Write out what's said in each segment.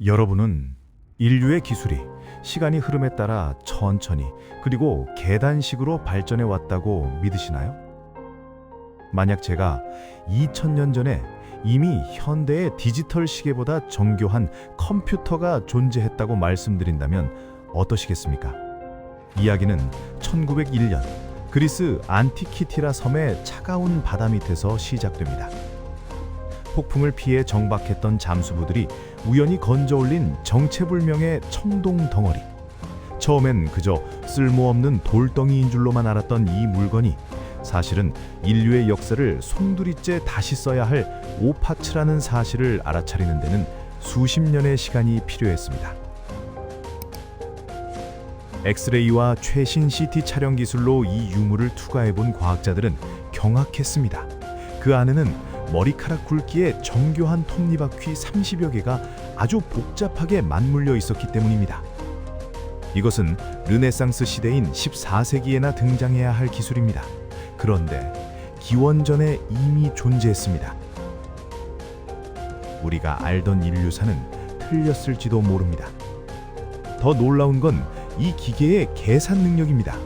여러분은 인류의 기술이 시간이 흐름에 따라 천천히 그리고 계단식으로 발전해 왔다고 믿으시나요? 만약 제가 2000년 전에 이미 현대의 디지털 시계보다 정교한 컴퓨터가 존재했다고 말씀드린다면 어떠시겠습니까? 이야기는 1901년 그리스 안티키티라 섬의 차가운 바다 밑에서 시작됩니다. 폭풍을 피해 정박했던 잠수부들이 우연히 건져 올린 정체불명의 청동 덩어리. 처음엔 그저 쓸모없는 돌덩이인 줄로만 알았던 이 물건이 사실은 인류의 역사를 송두리째 다시 써야 할 오파츠라는 사실을 알아차리는 데는 수십 년의 시간이 필요했습니다. 엑스레이와 최신 CT 촬영 기술로 이 유물을 투과해본 과학자들은 경악했습니다. 그 안에는 머리카락 굵기의 정교한 톱니바퀴 30여 개가 아주 복잡하게 맞물려 있었기 때문입니다. 이것은 르네상스 시대인 14세기에나 등장해야 할 기술입니다. 그런데 기원전에 이미 존재했습니다. 우리가 알던 인류사는 틀렸을지도 모릅니다. 더 놀라운 건 이 기계의 계산 능력입니다.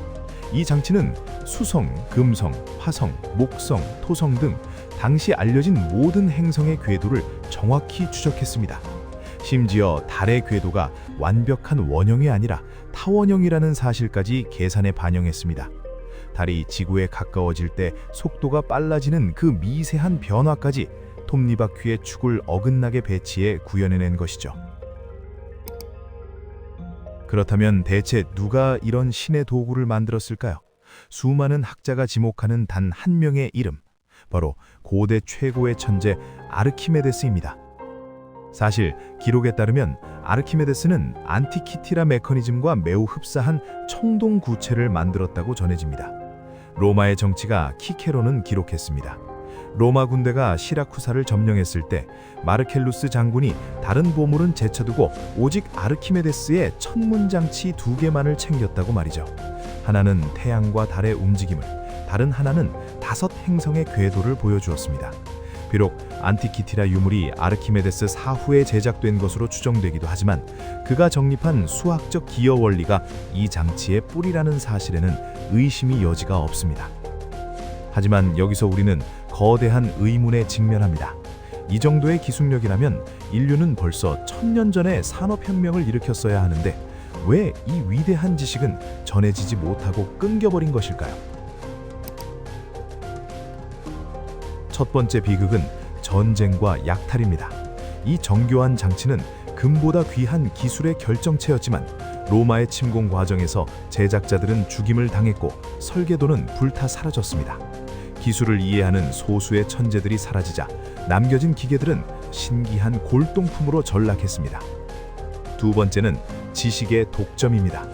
이 장치는 수성, 금성, 화성, 목성, 토성 등 당시 알려진 모든 행성의 궤도를 정확히 추적했습니다. 심지어 달의 궤도가 완벽한 원형이 아니라 타원형이라는 사실까지 계산에 반영했습니다. 달이 지구에 가까워질 때 속도가 빨라지는 그 미세한 변화까지 톱니바퀴의 축을 어긋나게 배치해 구현해낸 것이죠. 그렇다면 대체 누가 이런 신의 도구를 만들었을까요? 수많은 학자가 지목하는 단 한 명의 이름, 바로 고대 최고의 천재 아르키메데스입니다. 사실 기록에 따르면 아르키메데스는 안티키티라 메커니즘과 매우 흡사한 청동 구체를 만들었다고 전해집니다. 로마의 정치가 키케로는 기록했습니다. 로마 군대가 시라쿠사를 점령했을 때 마르켈루스 장군이 다른 보물은 제쳐두고 오직 아르키메데스의 천문장치 2개만을 챙겼다고 말이죠. 하나는 태양과 달의 움직임을, 다른 하나는 5 행성의 궤도를 보여주었습니다. 비록 안티키티라 유물이 아르키메데스 사후에 제작된 것으로 추정되기도 하지만 그가 정립한 수학적 기여 원리가 이 장치의 뿌리라는 사실에는 의심이 여지가 없습니다. 하지만 여기서 우리는 거대한 의문에 직면합니다. 이 정도의 기술력이라면 인류는 벌써 1000년 전에 산업혁명을 일으켰어야 하는데 왜 이 위대한 지식은 전해지지 못하고 끊겨버린 것일까요? 첫 번째 비극은 전쟁과 약탈입니다. 이 정교한 장치는 금보다 귀한 기술의 결정체였지만 로마의 침공 과정에서 제작자들은 죽임을 당했고 설계도는 불타 사라졌습니다. 기술을 이해하는 소수의 천재들이 사라지자 남겨진 기계들은 신기한 골동품으로 전락했습니다. 두 번째는 지식의 독점입니다.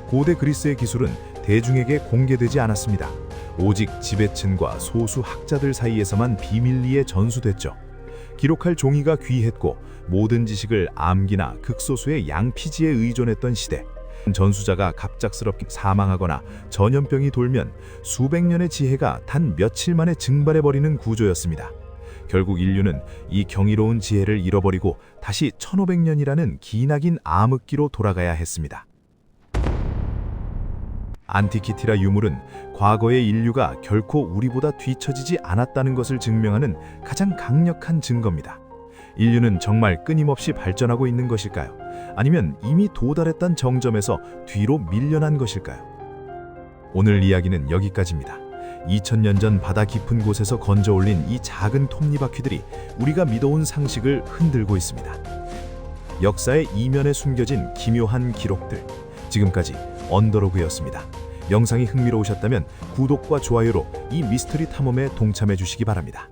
고대 그리스의 기술은 대중에게 공개되지 않았습니다. 오직 지배층과 소수 학자들 사이에서만 비밀리에 전수됐죠. 기록할 종이가 귀했고 모든 지식을 암기나 극소수의 양피지에 의존했던 시대. 전수자가 갑작스럽게 사망하거나 전염병이 돌면 수백 년의 지혜가 단 며칠 만에 증발해버리는 구조였습니다. 결국 인류는 이 경이로운 지혜를 잃어버리고 다시 1500년이라는 기나긴 암흑기로 돌아가야 했습니다. 안티키티라 유물은 과거의 인류가 결코 우리보다 뒤처지지 않았다는 것을 증명하는 가장 강력한 증거입니다. 인류는 정말 끊임없이 발전하고 있는 것일까요? 아니면 이미 도달했던 정점에서 뒤로 밀려난 것일까요? 오늘 이야기는 여기까지입니다. 2000년 전 바다 깊은 곳에서 건져 올린 이 작은 톱니바퀴들이 우리가 믿어온 상식을 흔들고 있습니다. 역사의 이면에 숨겨진 기묘한 기록들. 지금까지 언더로그였습니다. 영상이 흥미로우셨다면 구독과 좋아요로 이 미스터리 탐험에 동참해 주시기 바랍니다.